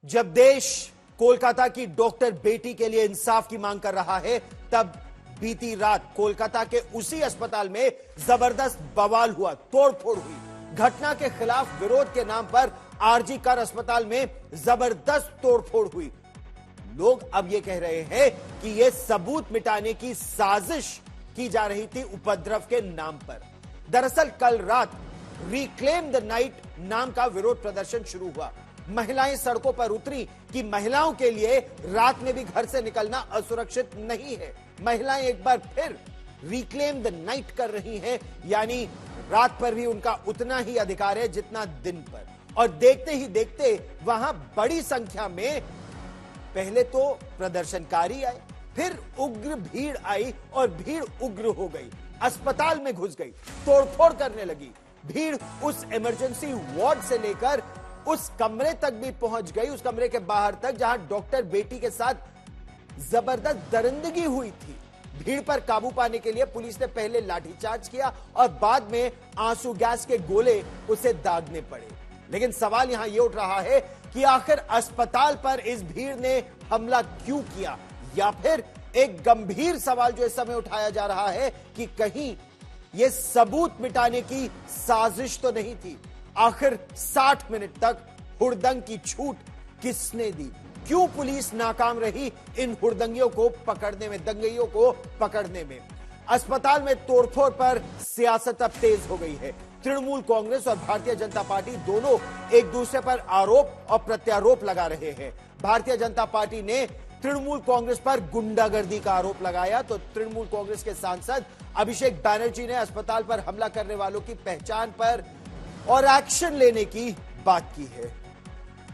जब देश कोलकाता की डॉक्टर बेटी के लिए इंसाफ की मांग कर रहा है, तब बीती रात कोलकाता के उसी अस्पताल में जबरदस्त बवाल हुआ, तोड़फोड़ हुई। घटना के खिलाफ विरोध के नाम पर आरजी कर अस्पताल में जबरदस्त तोड़फोड़ हुई। लोग अब यह कह रहे हैं कि यह सबूत मिटाने की साजिश की जा रही थी उपद्रव के नाम पर। दरअसल कल रात रिक्लेम द नाइट नाम का विरोध प्रदर्शन शुरू हुआ। महिलाएं सड़कों पर उतरी कि महिलाओं के लिए रात में भी घर से निकलना असुरक्षित नहीं है। महिलाएं एक बार फिर रिक्लेम द नाइट कर रही हैं, यानी रात पर भी उनका उतना ही अधिकार है जितना दिन पर। और देखते ही देखते वहां बड़ी संख्या में पहले तो प्रदर्शनकारी आए, फिर उग्र भीड़ आई और भीड़ उग्र हो गई, अस्पताल में घुस गई, तोड़फोड़ करने लगी। भीड़ उस इमरजेंसी वार्ड से लेकर उस कमरे तक भी पहुंच गई, उस कमरे के बाहर तक जहां डॉक्टर बेटी के साथ जबरदस्त दरिंदगी हुई थी। भीड़ पर काबू पाने के लिए पुलिस ने पहले लाठीचार्ज किया और बाद में आंसू गैस के गोले उसे दागने पड़े। लेकिन सवाल यहां यह उठ रहा है कि आखिर अस्पताल पर इस भीड़ ने हमला क्यों किया, या फिर एक गंभीर सवाल जो इस समय उठाया जा रहा है कि कहीं यह सबूत मिटाने की साजिश तो नहीं थी। आखिर 60 मिनट तक हुड़दंग की छूट किसने दी? क्यों पुलिस नाकाम रही इन हुड़दंगियों को पकड़ने में, दंगइयों को पकड़ने में? अस्पताल में तोड़फोड़ पर सियासत अब तेज हो गई है। तृणमूल कांग्रेस और भारतीय जनता पार्टी दोनों एक दूसरे पर आरोप और प्रत्यारोप लगा रहे हैं। भारतीय जनता पार्टी ने तृणमूल कांग्रेस पर गुंडागर्दी का आरोप लगाया, तो तृणमूल कांग्रेस के सांसद अभिषेक बैनर्जी ने अस्पताल पर हमला करने वालों की पहचान पर और एक्शन लेने की बात की है।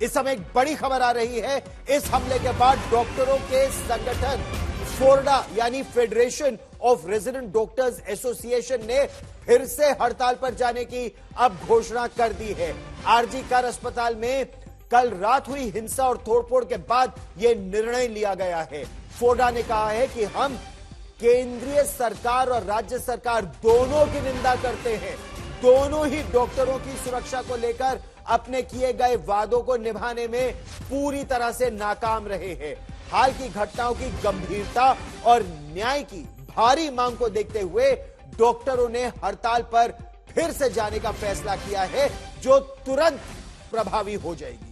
इस समय एक बड़ी खबर आ रही है। इस हमले के बाद डॉक्टरों के संगठन फोर्डा यानी federation of resident doctors association ने फिर से हड़ताल पर जाने की अब घोषणा कर दी है। आरजी कर अस्पताल में कल रात हुई हिंसा और तोड़फोड़ के बाद यह निर्णय लिया गया है। फोर्डा ने कहा है कि हम केंद्रीय सरकार और राज्य सरकार दोनों की निंदा करते हैं। दोनों ही डॉक्टरों की सुरक्षा को लेकर अपने किए गए वादों को निभाने में पूरी तरह से नाकाम रहे हैं। हाल की घटनाओं की गंभीरता और न्याय की भारी मांग को देखते हुए डॉक्टरों ने हड़ताल पर फिर से जाने का फैसला किया है, जो तुरंत प्रभावी हो जाएगी।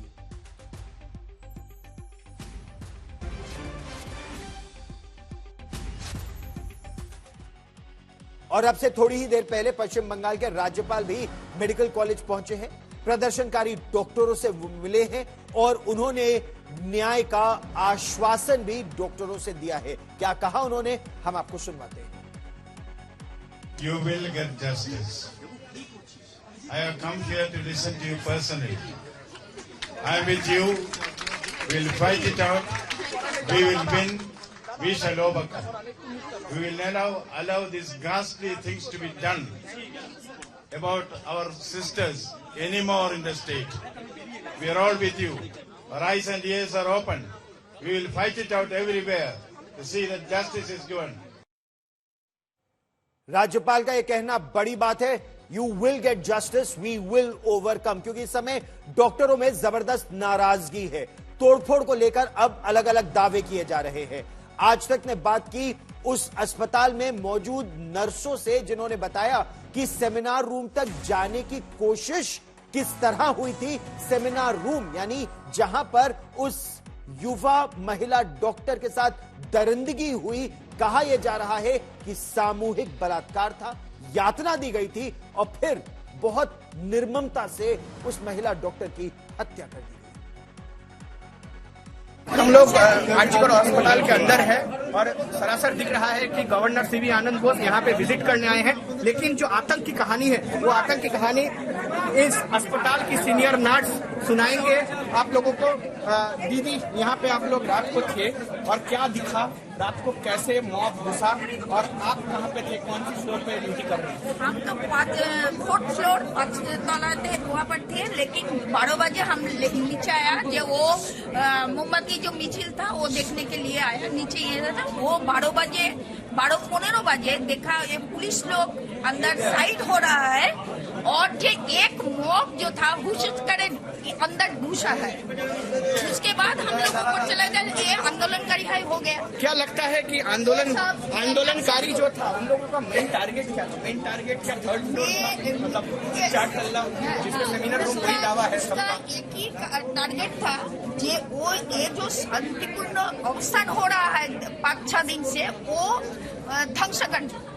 और अब से थोड़ी ही देर पहले पश्चिम बंगाल के राज्यपाल भी मेडिकल कॉलेज पहुंचे हैं, प्रदर्शनकारी डॉक्टरों से मिले हैं और उन्होंने न्याय का आश्वासन भी डॉक्टरों से दिया है। क्या कहा उन्होंने, हम आपको सुनवाते हैं। You will get justice. I have come here to listen to you personally. I am with you. We will fight it out. We will win. We shall overcome. We will not allow these ghastly things to be done about our sisters anymore in the state. We are all with you. Our eyes and ears are open. We will fight it out everywhere to see that justice is given. राज्यपाल का यह कहना बड़ी बात है। You will get justice, we will overcome, क्योंकि इस समय डॉक्टरों में जबरदस्त नाराजगी है। तोड़फोड़ को लेकर अब अलग अलग दावे किए जा रहे हैं। आज तक ने बात की उस अस्पताल में मौजूद नर्सों से, जिन्होंने बताया कि सेमिनार रूम तक जाने की कोशिश किस तरह हुई थी। सेमिनार रूम यानी जहां पर उस युवा महिला डॉक्टर के साथ दरिंदगी हुई, कहा यह जा रहा है कि सामूहिक बलात्कार था, यातना दी गई थी और फिर बहुत निर्ममता से उस महिला डॉक्टर की हत्या कर दी गई। हम लोग आरजी कर अस्पताल के अंदर है और सरासर दिख रहा है कि गवर्नर सीवी आनंद बोस यहाँ पे विजिट करने आए हैं, लेकिन जो आतंक की कहानी है वो आतंक की कहानी इस अस्पताल की सीनियर नर्स सुनाएंगे आप लोगों को। दीदी, यहाँ पे आप लोग रात को थे और क्या दिखा, रात को कैसे मॉब घुसा और आप कहाँ पे थे, कौन सी फ्लोर पे ड्यूटी कर रहे हैं? हम तो 4th फ्लोर 5 तला थे, वहाँ पर थे, लेकिन 12 बजे हम नीचे आया। जो वो मोमबत्ती जो मिছিল था वो देखने के लिए आया, नीचे ये था। वो 12:15 बजे देखा ये पुलिस लोग अंदर साइड हो रहा है और जो एक मॉब जो था घोषित करे अंदर घुसा है। उसके बाद हम लोग ऊपर चले गए, ये आंदोलनकारी है हो गया। क्या लगता है कि आंदोलनकारी जो था उन लोगों का मेन टारगेट क्या था? मेन टारगेट क्या थर्ड फ्लोर मतलब चार तल्ला जिसका सेमिनार रूम वही दावा है सबका? एक ही टारगेट था ये जो शांतिपूर्ण अवसान हो रहा है 5-6 दिन से वो ध्वंस करना।